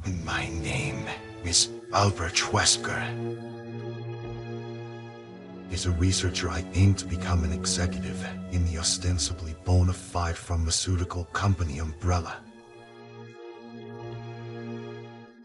My name is Albert Wesker. As a researcher, I aim to become an executive in the ostensibly bona fide pharmaceutical company Umbrella,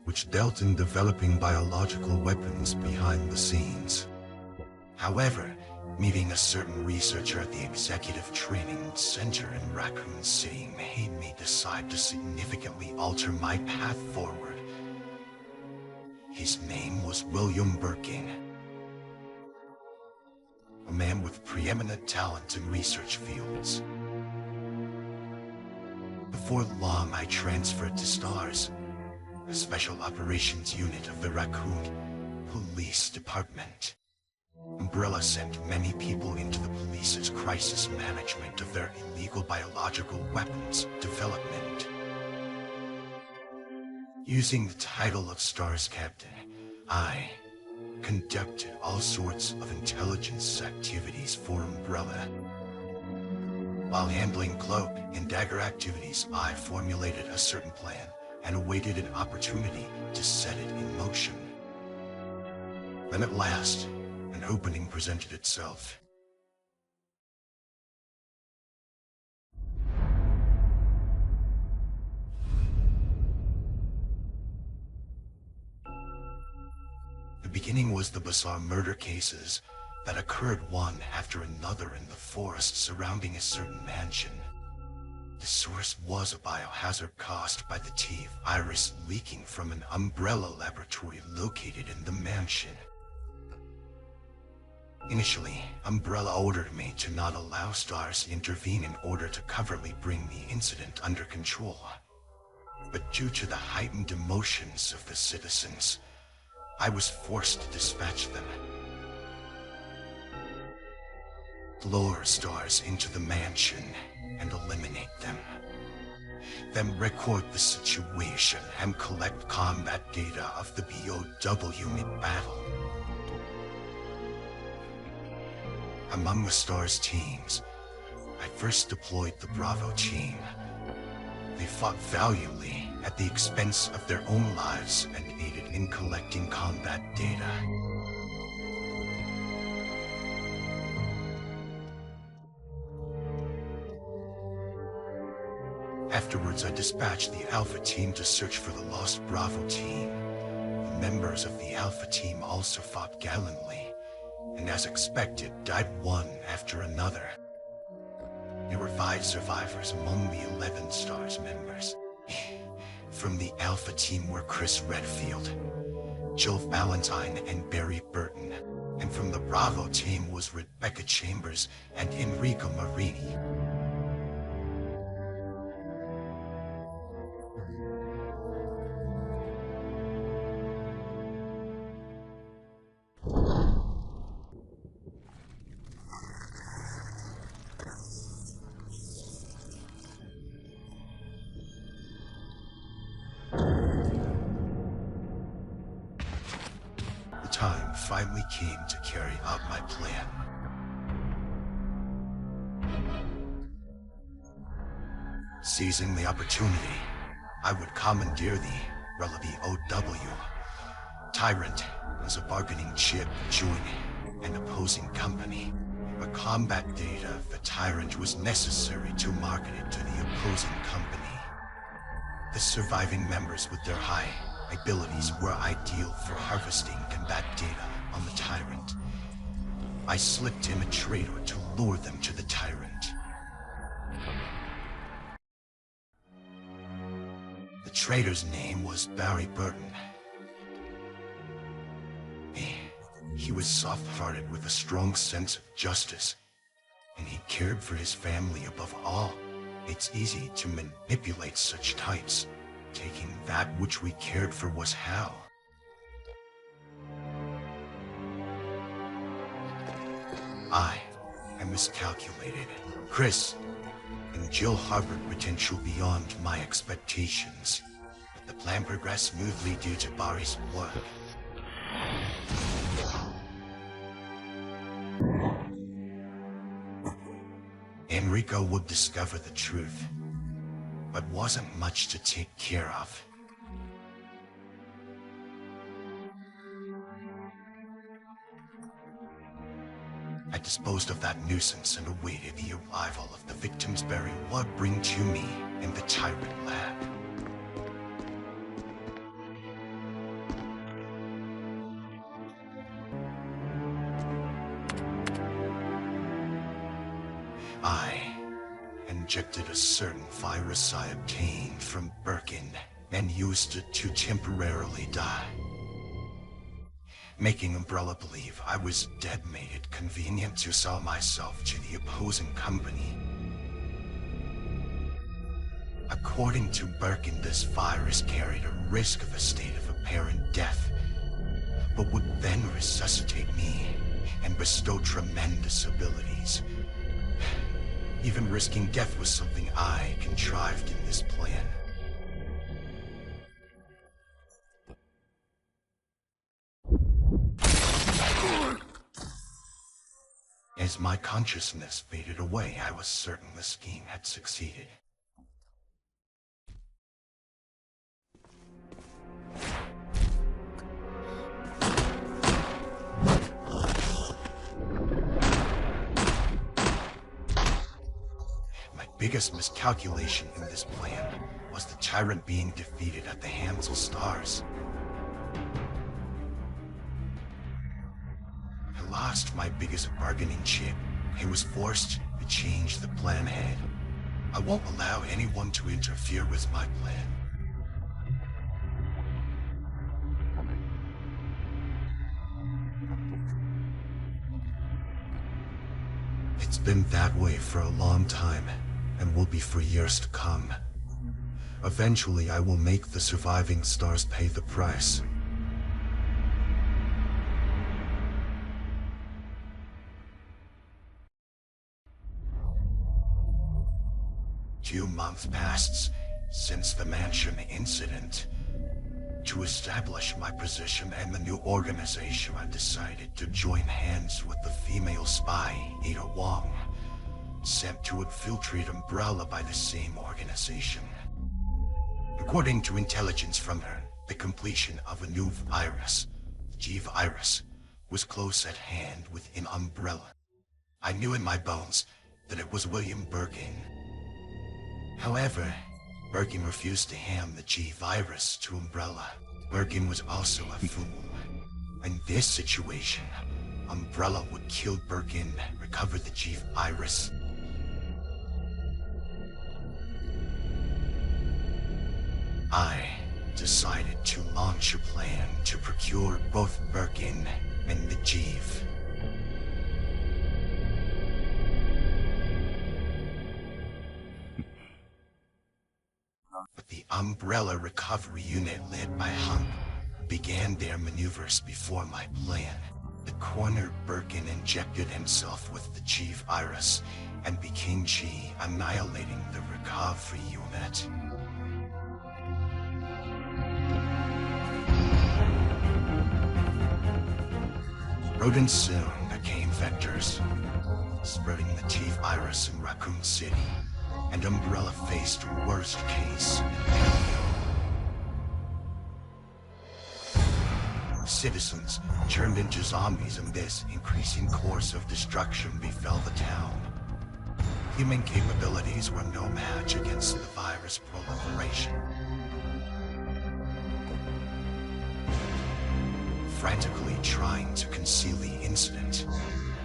which dealt in developing biological weapons behind the scenes. However, meeting a certain researcher at the Executive Training Center in Raccoon City made me decide to significantly alter my path forward. His name was William Birkin, a man with preeminent talent in research fields. Before long, I transferred to STARS, a special operations unit of the Raccoon Police Department. Umbrella sent many people into the police's crisis management of their illegal biological weapons development. Using the title of STARS Captain, I conducted all sorts of intelligence activities for Umbrella. While handling cloak and dagger activities, I formulated a certain plan and awaited an opportunity to set it in motion. Then at last, an opening presented itself. The beginning was the bizarre murder cases that occurred one after another in the forest surrounding a certain mansion. The source was a biohazard caused by the T virus leaking from an Umbrella laboratory located in the mansion. Initially, Umbrella ordered me to not allow STARS to intervene in order to covertly bring the incident under control. But due to the heightened emotions of the citizens, I was forced to dispatch them. Lure STARS into the mansion and eliminate them. Then record the situation and collect combat data of the BOW mid-battle. Among the STARS teams, I first deployed the Bravo team. They fought valiantly at the expense of their own lives and aided in collecting combat data. Afterwards, I dispatched the Alpha team to search for the lost Bravo team. The members of the Alpha team also fought gallantly, and as expected, died one after another. There were 5 survivors among the 11 STARS members. From the Alpha team were Chris Redfield, Jill Valentine, and Barry Burton. And from the Bravo team was Rebecca Chambers and Enrico Marini. The time finally came to carry out my plan. Seizing the opportunity, I would commandeer the BOW. Tyrant as a bargaining chip joining an opposing company. The combat data of the Tyrant was necessary to market it to the opposing company. The surviving members with their high abilities were ideal for harvesting combat data on the Tyrant. I slipped him a traitor to lure them to the Tyrant. The traitor's name was Barry Burton. He was soft-hearted with a strong sense of justice, and he cared for his family above all. It's easy to manipulate such types. Taking that which we cared for was hell. I miscalculated. Chris and Jill harbored potential beyond my expectations, but the plan progressed smoothly due to Barry's work. Enrico would discover the truth, but wasn't much to take care of. had disposed of that nuisance and awaited the arrival of the victim's burial would bring to me in the Tyrant lab. I injected a certain virus I obtained from Birkin and used it to temporarily die. Making Umbrella believe I was dead made it convenient to sell myself to the opposing company. According to Birkin, this virus carried a risk of a state of apparent death, but would then resuscitate me and bestow tremendous abilities. Even risking death was something I contrived in this plan. As my consciousness faded away, I was certain the scheme had succeeded. My biggest miscalculation in this plan was the Tyrant being defeated at the hands of stars. I lost my biggest bargaining chip and was forced to change the plan ahead. I won't allow anyone to interfere with my plan. It's been that way for a long time, and will be for years to come. Eventually, I will make the surviving stars pay the price. Two months passed since the mansion incident. To establish my position and the new organization, I decided to join hands with the female spy, Ada Wong, sent to infiltrate Umbrella by the same organization. According to intelligence from her, the completion of a new virus, G-Virus, was close at hand within Umbrella. I knew in my bones that it was William Birkin. However, Birkin refused to hand the G-Virus to Umbrella. Birkin was also a fool. In this situation, Umbrella would kill Birkin, recover the G-Virus. I decided to launch a plan to procure both Birkin and the Jeeve. But the Umbrella Recovery Unit led by Hump began their maneuvers before my plan. The cornered Birkin injected himself with the G-Virus and became G, annihilating the Recovery Unit. Rodents soon became vectors, spreading the G-Virus in Raccoon City, and Umbrella faced worst case scenario. Citizens turned into zombies, and this increasing course of destruction befell the town. Human capabilities were no match against the virus proliferation. Frantically trying to conceal the incident,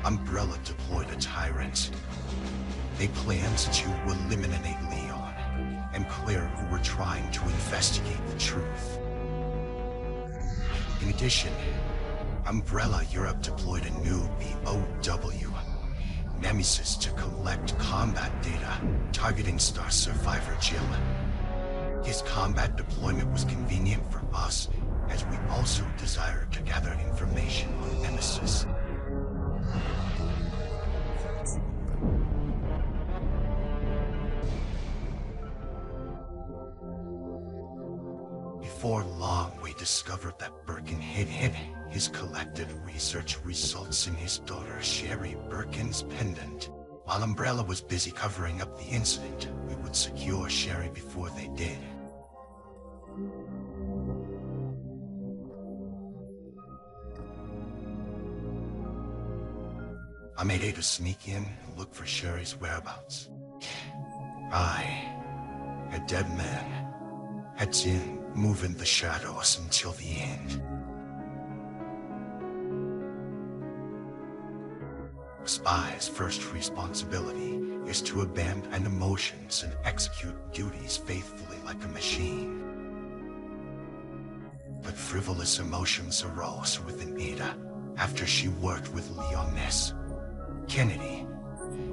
Umbrella deployed a Tyrant. They planned to eliminate Leon and Claire, who were trying to investigate the truth. In addition, Umbrella Europe deployed a new BOW, Nemesis, to collect combat data targeting Star Survivor Jim. His combat deployment was convenient for us, as we also desired to gather information on Nemesis. Before long, we discovered that Birkin had hid his collected research results in his daughter Sherry Birkin's pendant. While Umbrella was busy covering up the incident, we would secure Sherry before they did. I made Ada sneak in and look for Sherry's whereabouts. I, a dead man, had to move in the shadows until the end. A spy's first responsibility is to abandon emotions and execute duties faithfully like a machine. But frivolous emotions arose within Ada after she worked with Leon Ness. Kennedy,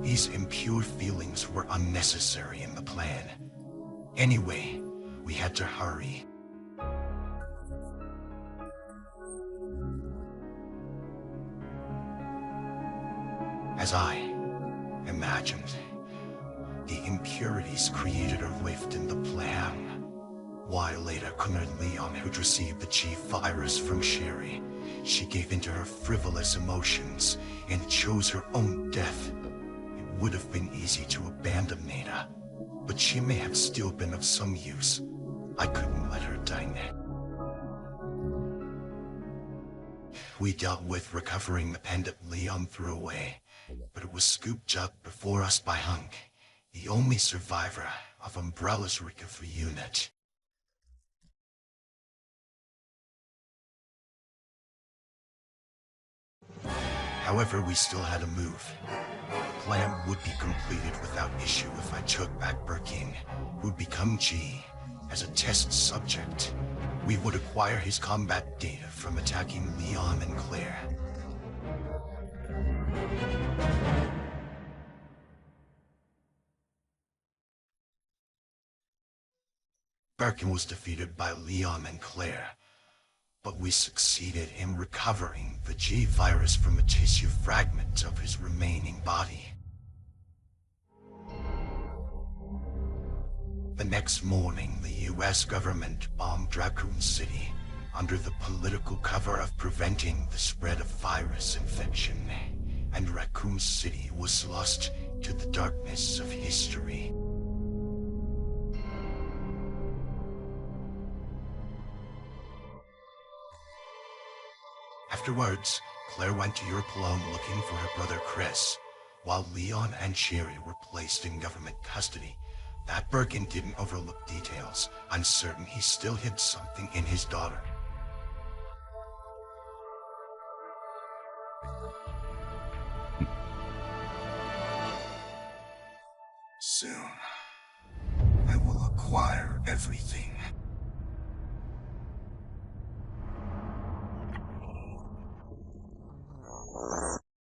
these impure feelings were unnecessary in the plan. Anyway, we had to hurry. As I imagined, the impurities created a rift in the plan. While later Colonel Leon had received the chief virus from Sherry, she gave into her frivolous emotions and chose her own death. It would have been easy to abandon Ada, but she may have still been of some use. I couldn't let her die now. We dealt with recovering the pendant Leon threw away, but it was scooped up before us by Hunk, the only survivor of Umbrella's recovery unit. However, we still had to move. The plan would be completed without issue if I took back Birkin, who'd become G, as a test subject. We would acquire his combat data from attacking Leon and Claire. Birkin was defeated by Leon and Claire, but we succeeded in recovering the G virus from a tissue fragment of his remaining body. The next morning, the US government bombed Raccoon City under the political cover of preventing the spread of virus infection, and Raccoon City was lost to the darkness of history. Afterwards, Claire went to Europe alone looking for her brother Chris, while Leon and Sherry were placed in government custody. That Birkin didn't overlook details. I'm certain he still hid something in his daughter. Soon, I will acquire everything.